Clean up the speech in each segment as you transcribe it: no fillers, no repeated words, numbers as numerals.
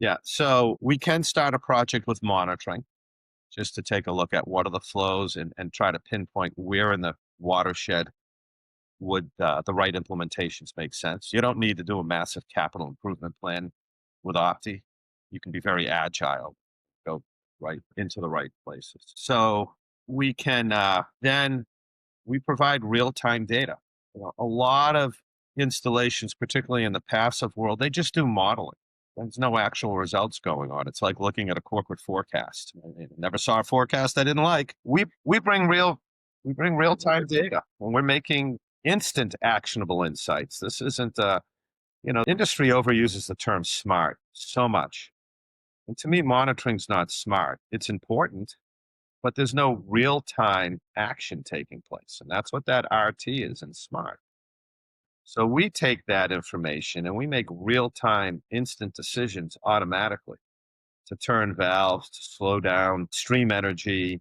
Yeah. So we can start a project with monitoring just to take a look at what are the flows and try to pinpoint where in the watershed would the right implementations make sense. You don't need to do a massive capital improvement plan with Opti. You can be very agile, go right into the right places. So we can then we provide real time data. A lot of installations, particularly in the passive world, they just do modeling. There's no actual results going on. It's like looking at a corporate forecast. I never saw a forecast I didn't like. We bring real time data when we're making instant actionable insights. This isn't industry overuses the term smart so much. And to me, monitoring's not smart. It's important, but there's no real time action taking place. And that's what that RT is in smart. So we take that information and we make real time instant decisions automatically to turn valves, to slow down stream energy,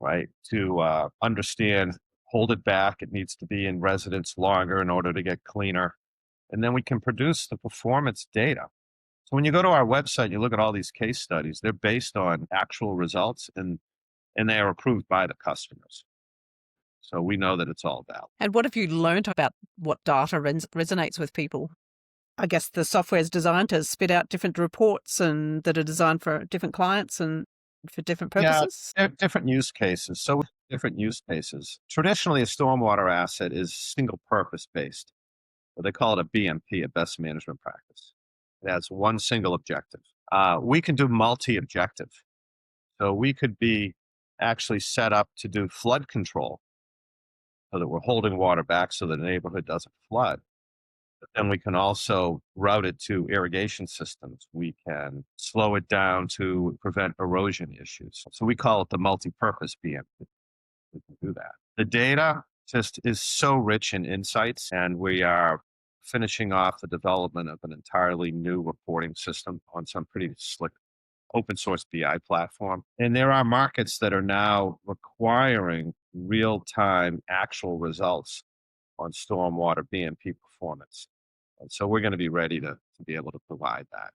right? To understand, hold it back. It needs to be in residence longer in order to get cleaner. And then we can produce the performance data. So when you go to our website, you look at all these case studies, they're based on actual results and they are approved by the customers. So we know that it's all valid. And what have you learned about what data resonates with people? I guess the software is designed to spit out different reports and that are designed for different clients and for different Yeah, purposes. different use cases. So different use cases. Traditionally, a stormwater asset is single purpose based. But they call it a BMP, a best management practice. It has one single objective. We can do multi objective. So we could be actually set up to do flood control so that we're holding water back so that the neighborhood doesn't flood. But then we can also route it to irrigation systems. We can slow it down to prevent erosion issues. So we call it the multi-purpose BMP. We can do that. The data just is so rich in insights, and we are finishing off the development of an entirely new reporting system on some pretty slick open source BI platform. And there are markets that are now requiring real time actual results on stormwater BMP performance. And so we're going to be ready to be able to provide that.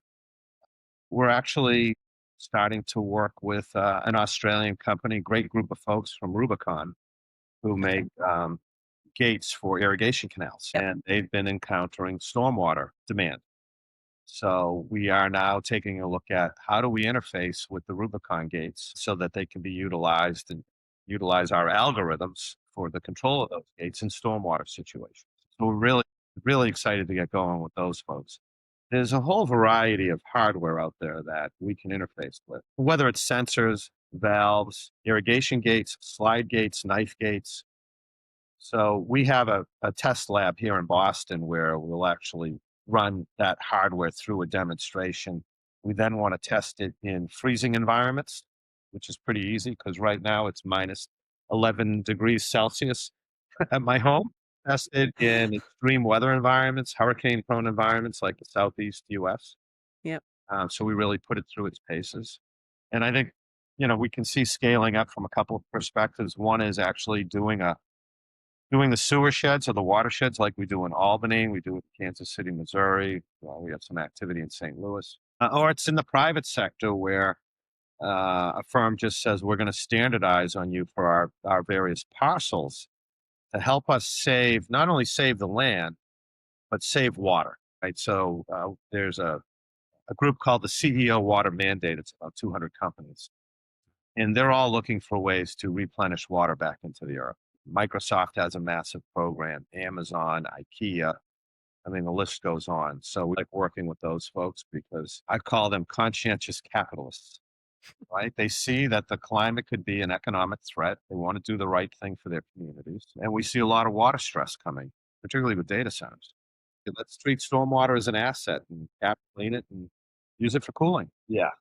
We're actually starting to work with an Australian company, great group of folks from Rubicon who Okay. make gates for irrigation canals, Yep. and they've been encountering stormwater demand. So we are now taking a look at how do we interface with the Rubicon gates so that they can be utilized and utilize our algorithms for the control of those gates in stormwater situations. So we're really excited to get going with those folks. There's a whole variety of hardware out there that we can interface with, whether it's sensors, valves, irrigation gates, slide gates, knife gates. So we have a test lab here in Boston where we'll actually run that hardware through a demonstration. We then want to test it in freezing environments, which is pretty easy because right now it's minus 11 degrees Celsius at my home. Test it in extreme weather environments, hurricane prone environments like the Southeast US. Yep. So we really put it through its paces. And I think, we can see scaling up from a couple of perspectives. One is actually doing the sewer sheds or the watersheds like we do in Albany, we do in Kansas City, Missouri. We have some activity in St. Louis. Or it's in the private sector where a firm just says, we're going to standardize on you for our various parcels to help us not only save the land, but save water, right? So there's a group called the CEO Water Mandate. It's about 200 companies. And they're all looking for ways to replenish water back into the earth. Microsoft has a massive program, Amazon, IKEA. I mean, the list goes on. So we like working with those folks because I call them conscientious capitalists, right? They see that the climate could be an economic threat. They want to do the right thing for their communities. And we see a lot of water stress coming, particularly with data centers. Let's treat stormwater as an asset and clean it and use it for cooling. Yeah.